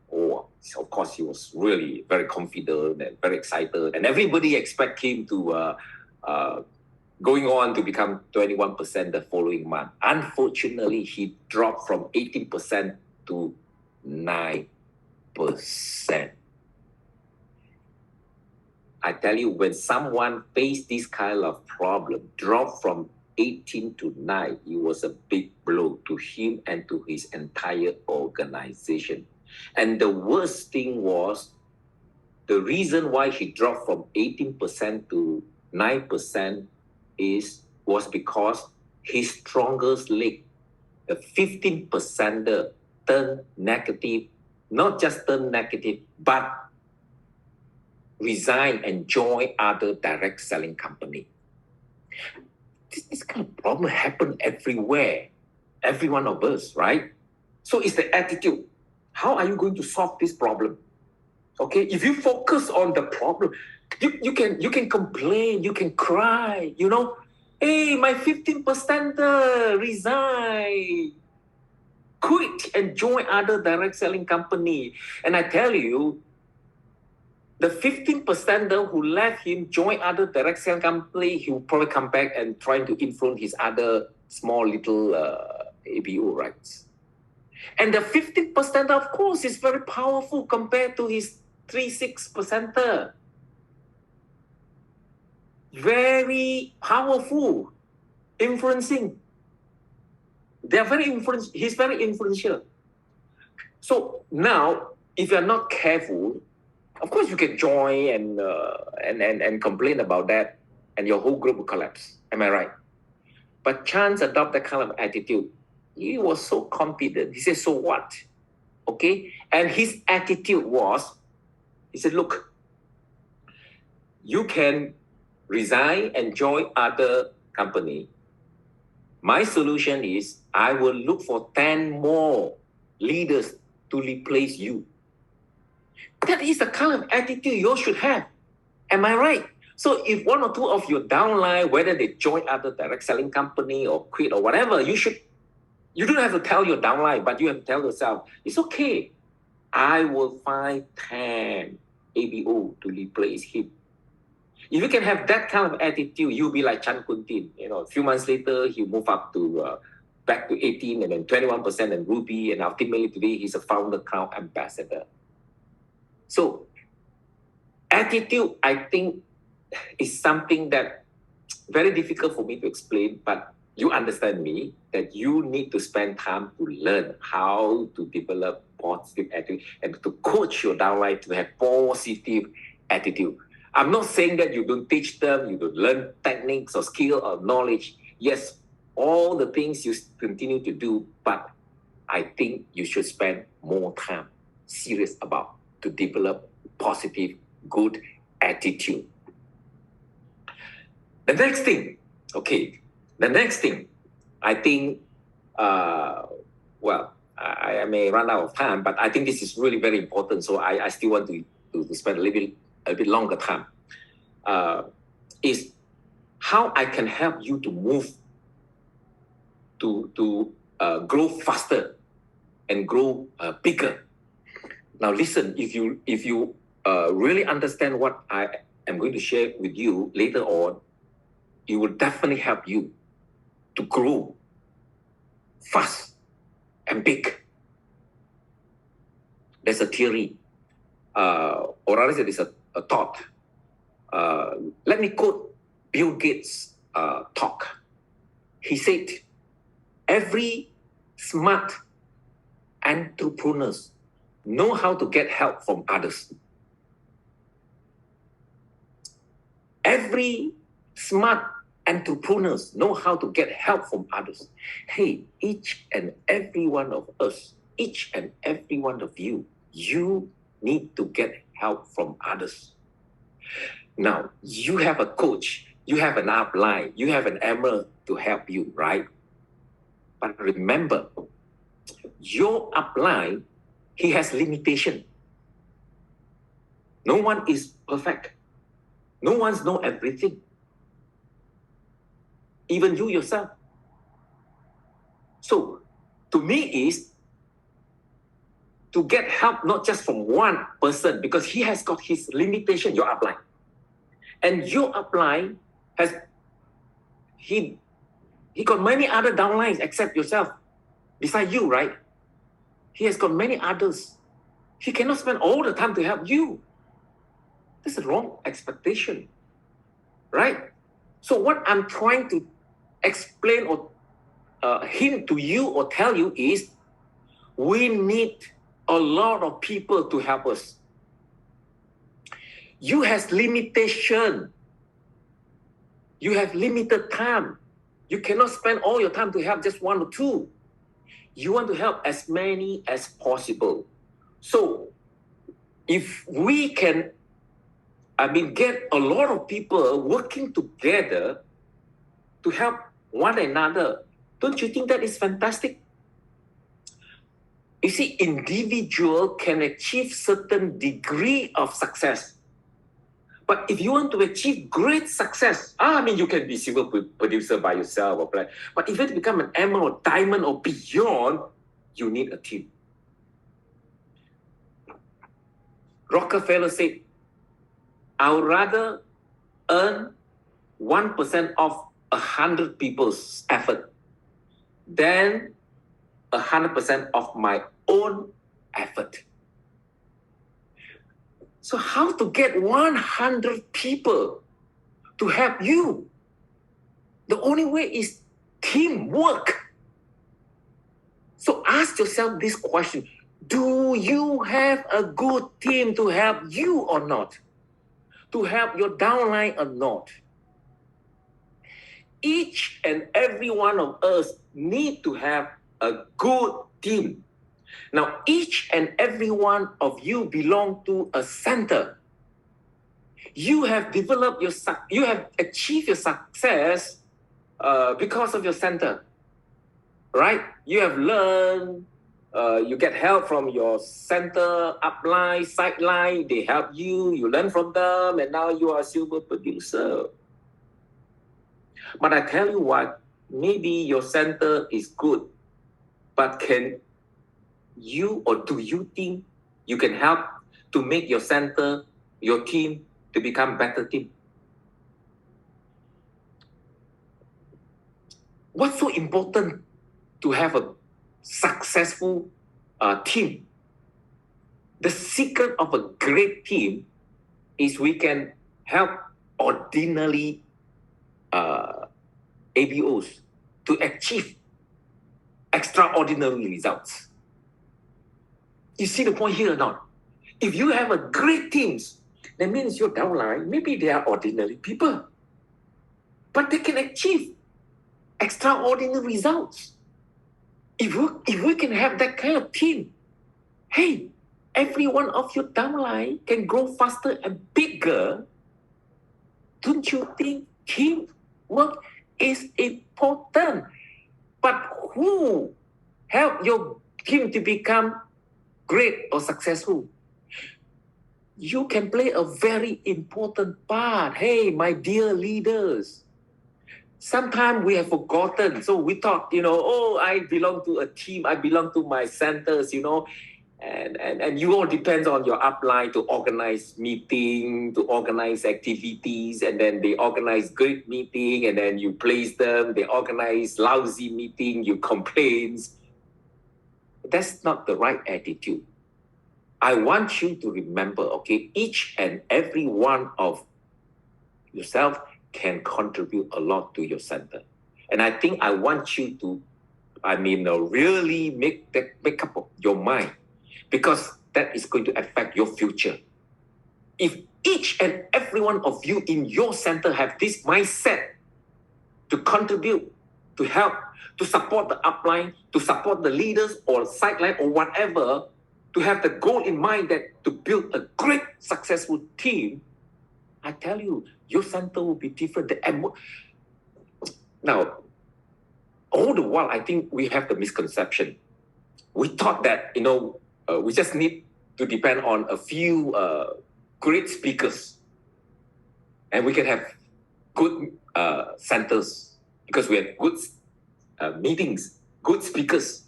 of course, he was really very confident and very excited, and everybody expect him to going on to become 21% the following month. Unfortunately, he dropped from 18% to 9%. I tell you, when someone faced this kind of problem, drop from 18 to 9, it was a big blow to him and to his entire organization. And the worst thing was, the reason why he dropped from 18% to 9% was because his strongest leg, the 15%er, turned negative, not just turned negative, but resign and join other direct selling company. This kind of problem happen everywhere, every one of us, right? So it's the attitude. How are you going to solve this problem? Okay, if you focus on the problem, you can complain, you can cry, you know, hey, my 15% resign, quit and join other direct selling company. And I tell you, the 15% who left him, join other direct selling company, he will probably come back and trying to influence his other small little ABO rights. And the 15%, of course, is very powerful compared to his 3-6%. Very powerful, influencing. He's very influential. So now, if you're not careful, of course you can join and complain about that, and your whole group will collapse. Am I right? But Chance adopted that kind of attitude. He was so confident. He said, so what? Okay? And his attitude was, he said, look, you can resign and join other company. My solution is I will look for 10 more leaders to replace you. That is the kind of attitude you should have. Am I right? So if one or two of your downline, whether they join other direct selling company or quit or whatever, you don't have to tell your downline, but you have to tell yourself, it's okay. I will find 10 ABO to replace him. If you can have that kind of attitude, you'll be like Chan Kuntin. You know, a few months later, he'll move up to back to 18 and then 21% and Ruby, and ultimately today he's a founder crown ambassador. So attitude, I think, is something that very difficult for me to explain, but you understand me, that you need to spend time to learn how to develop positive attitude and to coach your downline to have positive attitude. I'm not saying that you don't teach them, you don't learn techniques or skill or knowledge. Yes, all the things you continue to do, but I think you should spend more time serious about to develop positive, good attitude. The next thing, I think, I may run out of time, but I think this is really very important. So I still want to spend a bit longer time. Is how I can help you to move to grow faster and grow bigger. Now listen, if you really understand what I am going to share with you later on, it will definitely help you to grow fast and big. There's a theory, or rather there's a thought. Let me quote Bill Gates' talk. He said, every smart entrepreneurs know how to get help from others. Every smart entrepreneurs know how to get help from others. Hey, each and every one of us, each and every one of you, you need to get help from others. Now, you have a coach, you have an upline, you have an emmer to help you, right? But remember, your upline, he has limitation. No one is perfect. No one's know everything. Even you yourself. So, to me is to get help not just from one person, because he has got his limitation, your upline. And your upline has, he got many other downlines except yourself, beside you, right? He has got many others. He cannot spend all the time to help you. This is wrong expectation, right? So what I'm trying to explain or hint to you or tell you is, we need a lot of people to help us. You have limitation. You have limited time. You cannot spend all your time to help just one or two. You want to help as many as possible. So if we can, get a lot of people working together to help one another, don't you think that is fantastic? You see, individual can achieve certain degree of success. But if you want to achieve great success, you can be silver producer by yourself, but if you want to become an emerald or diamond or beyond, you need a team. Rockefeller said, I would rather earn 1% of 100 people's effort than 100% of my own effort. So how to get 100 people to help you? The only way is teamwork. So ask yourself this question: do you have a good team to help you or not? To help your downline or not? Each and every one of us need to have a good team. Now, each and every one of you belong to a center. You have developed you have achieved your success because of your center, right? You have learned, you get help from your center, upline, sideline, they help you, you learn from them, and now you are a silver producer. But I tell you what, maybe your center is good, but can you, or do you think you can help to make your center, your team, to become better team? What's so important to have a successful team? The secret of a great team is we can help ordinary ABOs to achieve extraordinary results. You see the point here or not? If you have a great teams, that means your downline, maybe they are ordinary people, but they can achieve extraordinary results. If we can have that kind of team, hey, every one of your downline can grow faster and bigger. Don't you think teamwork is important? But who help your team to become great or successful? You can play a very important part. Hey, my dear leaders, sometimes we have forgotten. So we thought, I belong to a team, I belong to my centers, and you all depends on your upline to organize meeting, to organize activities, and then they organize great meeting, and then you place them. They organize lousy meeting, you complain. That's not the right attitude. I want you to remember, okay, each and every one of yourself can contribute a lot to your center. And I think I want you to, really make up your mind, because that is going to affect your future. If each and every one of you in your center have this mindset to contribute, to help, to support the upline, to support the leaders or sideline or whatever, to have the goal in mind that to build a great successful team, I tell you, your center will be different. Now, all the while, I think we have the misconception. We thought that, we just need to depend on a few great speakers, and we can have good centers because we have good meetings, good speakers.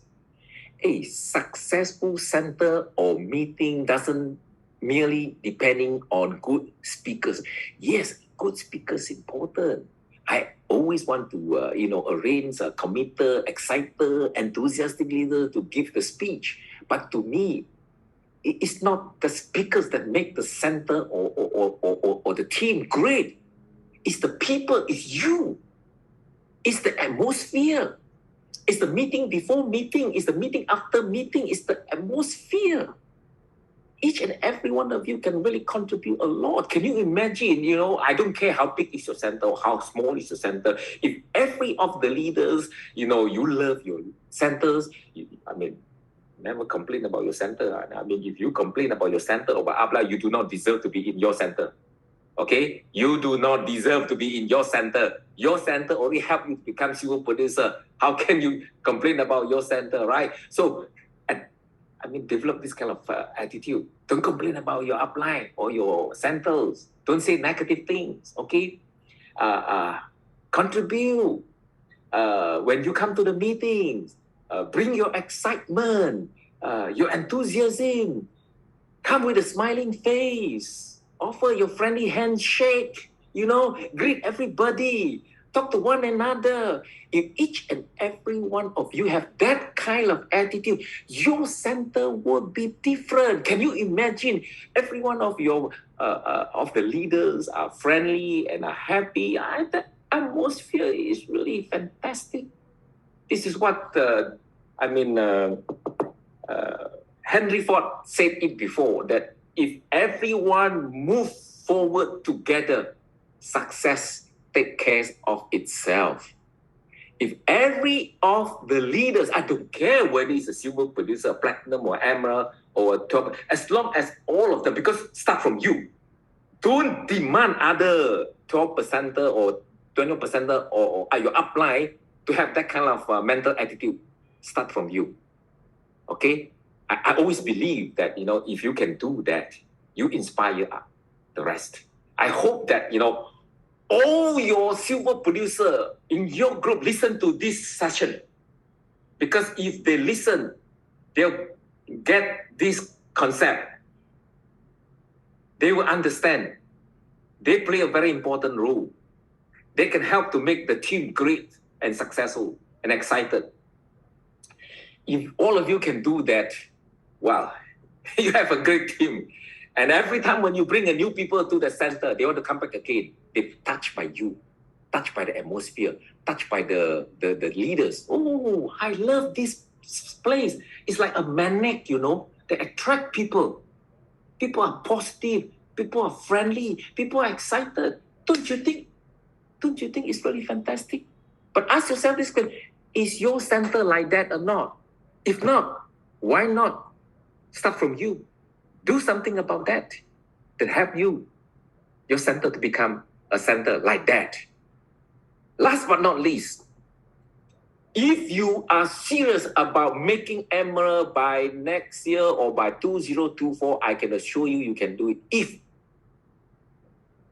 a successful center or meeting doesn't merely depending on good speakers. Yes, good speakers important. I always want to, arrange a committed, excited, enthusiastic leader to give the speech. But to me, it's not the speakers that make the center or the team great. It's the people, it's you. It's the atmosphere. It's the meeting before meeting. It's the meeting after meeting. It's the atmosphere. Each and every one of you can really contribute a lot. Can you imagine, I don't care how big is your center or how small is your center. If every of the leaders, you love your centers, never complain about your center. If you complain about your center or about Abla, you do not deserve to be in your center. Okay? You do not deserve to be in your center. Your center only help you to become super producer. How can you complain about your center, right? So, develop this kind of attitude. Don't complain about your upline or your centers. Don't say negative things, okay? Contribute. When you come to the meetings, bring your excitement, your enthusiasm. Come with a smiling face. Offer your friendly handshake. Greet everybody. Talk to one another. If each and every one of you have that kind of attitude, your center would be different. Can you imagine? Every one of your of the leaders are friendly and are happy. The atmosphere is really fantastic. This is what Henry Ford said it before, that if everyone moves forward together, success take care of itself. If every of the leaders, I don't care whether it's a silver producer, platinum or emerald or a top, as long as all of them, because start from you. Don't demand other 12% or 20% or your upline to have that kind of mental attitude. Start from you. Okay? I always believe that, if you can do that, you inspire the rest. I hope that, all your silver producer in your group listen to this session. Because if they listen, they'll get this concept. They will understand. They play a very important role. They can help to make the team great and successful and excited. If all of you can do that, well, you have a great team. And every time when you bring a new people to the center, they want to come back again. They're touched by you, touched by the atmosphere, touched by the leaders. Oh, I love this place. It's like a magnet, They attract people. People are positive. People are friendly. People are excited. Don't you think it's really fantastic? But ask yourself this question: is your center like that or not? If not, why not start from you? Do something about that help your center to become a center like that. Last but not least, if you are serious about making Emerald by next year or by 2024, I can assure you can do it if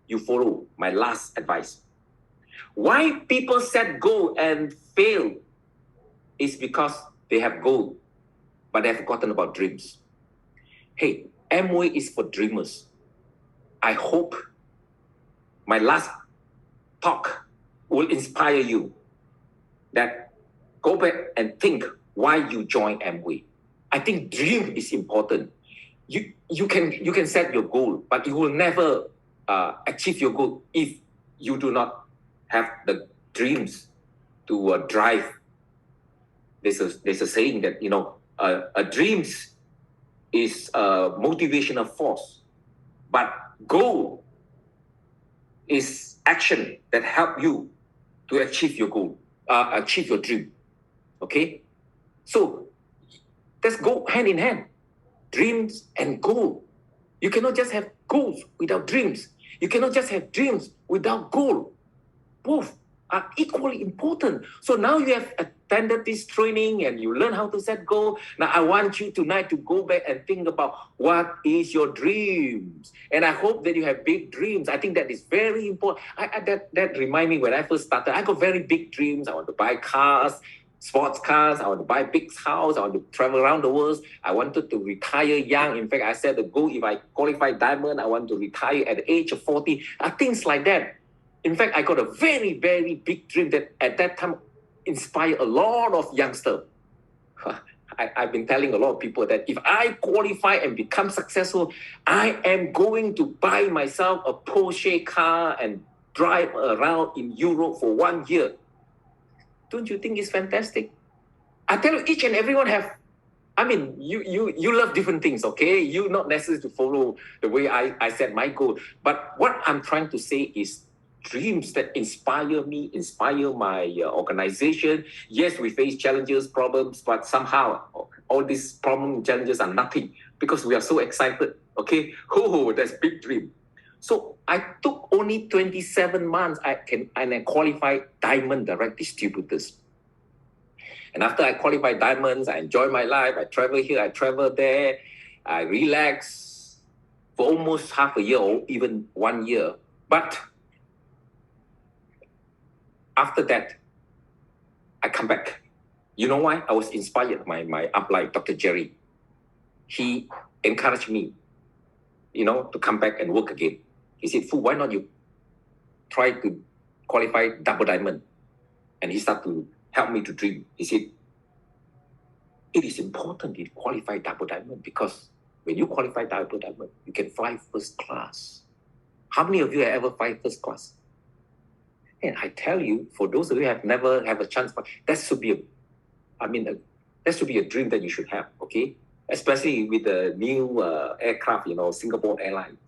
you follow my last advice. Why people set goal and fail is because they have goal, but they have forgotten about dreams. Hey, Amway is for dreamers. I hope my last talk will inspire you that go back and think why you join Amway. I think dream is important. You can set your goal, but you will never achieve your goal if you do not have the dreams to drive. There's a saying that a dreams is a motivational force, but goal is action that help you to achieve your goal, achieve your dream. Okay, so let's go hand in hand. Dreams and goal. You cannot just have goals without dreams. You cannot just have dreams without goal. Both are equally important. So now you have attended this training and you learn how to set goals. Now I want you tonight to go back and think about what is your dreams. And I hope that you have big dreams. I think that is very important. That remind me when I first started, I got very big dreams. I want to buy cars, sports cars. I want to buy a big house. I want to travel around the world. I wanted to retire young. In fact, I said the goal, if I qualify diamond, I want to retire at the age of 40. Things like that. In fact, I got a very, very big dream that at that time inspired a lot of youngsters. I've been telling a lot of people that if I qualify and become successful, I am going to buy myself a Porsche car and drive around in Europe for 1 year. Don't you think it's fantastic? I tell you, each and everyone have, you love different things, okay? You not necessarily to follow the way I set my goal. But what I'm trying to say is dreams that inspire me, inspire my organization. Yes, we face challenges, problems, but somehow all these problems and challenges are nothing because we are so excited, okay? That's big dream. So I took only 27 months and I qualified diamond direct distributors. And after I qualified diamonds, I enjoy my life. I travel here, I travel there. I relax for almost half a year or even 1 year. But after that, I come back. You know why? I was inspired by my upline, Dr. Jerry. He encouraged me, to come back and work again. He said, Foo, why not you try to qualify double diamond? And he started to help me to dream. He said, it is important to qualify double diamond because when you qualify double diamond, you can fly first class. How many of you have ever fly first class? And I tell you, for those of you who have never have a chance, that should be that should be a dream that you should have, okay? Especially with the new aircraft, Singapore Airlines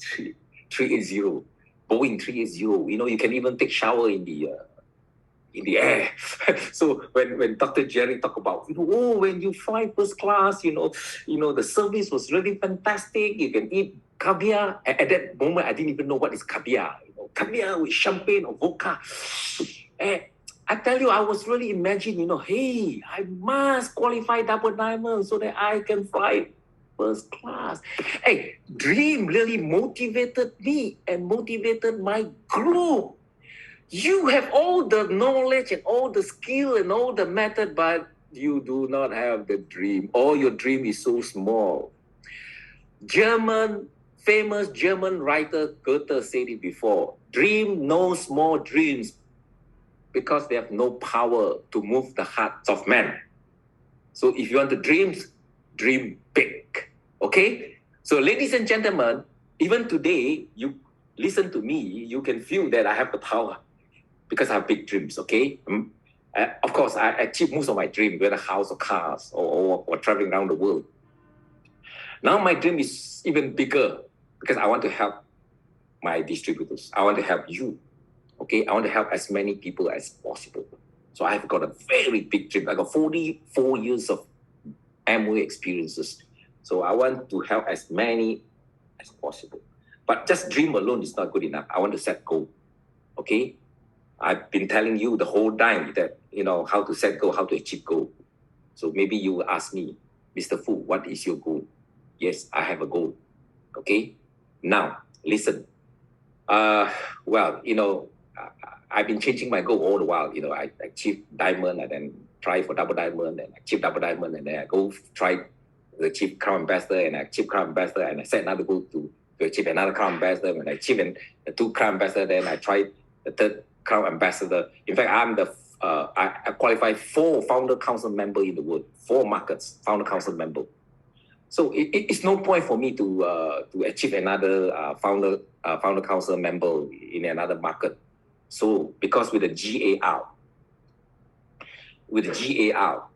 380, Boeing 380. You can even take shower in the air. So when Dr. Jerry talked about, when you fly first class, the service was really fantastic. You can eat caviar. At that moment, I didn't even know what is caviar. Caviar with champagne or vodka. I tell you, I was really imagining, hey, I must qualify double diamond so that I can fly first class. Hey, dream really motivated me and motivated my group. You have all the knowledge and all the skill and all the method, but you do not have the dream. All your dream is so small. Famous German writer Goethe said it before. Dream no small dreams because they have no power to move the hearts of men. So if you want to dream big. Okay? So ladies and gentlemen, even today, you listen to me, you can feel that I have the power because I have big dreams, okay? Of course, I achieved most of my dreams, whether house or cars or traveling around the world. Now my dream is even bigger because I want to help my distributors. I want to help you, okay? I want to help as many people as possible. So I've got a very big dream. I got 44 years of Amway experiences. So I want to help as many as possible. But just dream alone is not good enough. I want to set goal, okay? I've been telling you the whole time that, how to set goal, how to achieve goal. So maybe you will ask me, Mr. Foo, what is your goal? Yes, I have a goal, okay? Now, listen. I've been changing my goal all the while. I achieve diamond and then try for double diamond and achieve double diamond and then I go try to achieve crown ambassador and I achieve crown ambassador and I set another goal to achieve another crown ambassador. When I achieve the 2 crown ambassador, then I try the 3rd crown ambassador. In fact, I'm I qualified 4 founder council member in the world, 4 markets founder council member. So it's no point for me to achieve another founder council member in another market. So because with the GAR,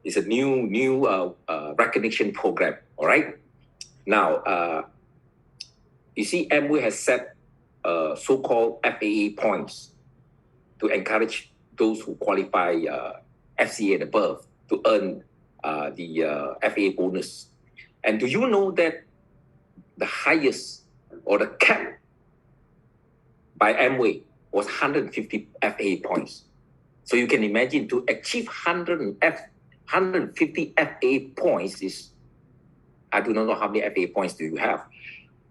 it's a new recognition program. All right. Now, you see, Amway has set so-called FAA points to encourage those who qualify FCA and above to earn the FAA bonus. And do you know that the highest or the cap by Amway was 150 FAA points? So you can imagine to achieve 150 FAA points is, I do not know how many FAA points do you have,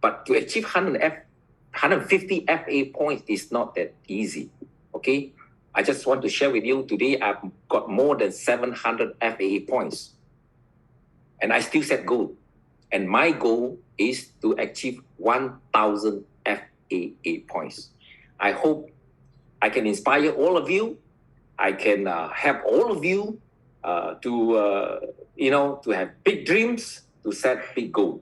but to achieve 150 FAA points is not that easy, okay? I just want to share with you today, I've got more than 700 FAA points. And I still set goal. And my goal is to achieve 1,000 FAA points. I hope I can inspire all of you. I can help all of you to have big dreams, to set big goals.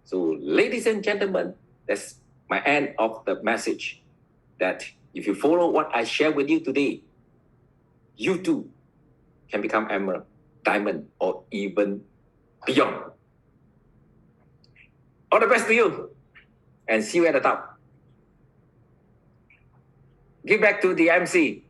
So, ladies and gentlemen, that's my end of the message. That if you follow what I share with you today, you too can become emerald, diamond, or even beyond. All the best to you, and see you at the top. Give back to the MC.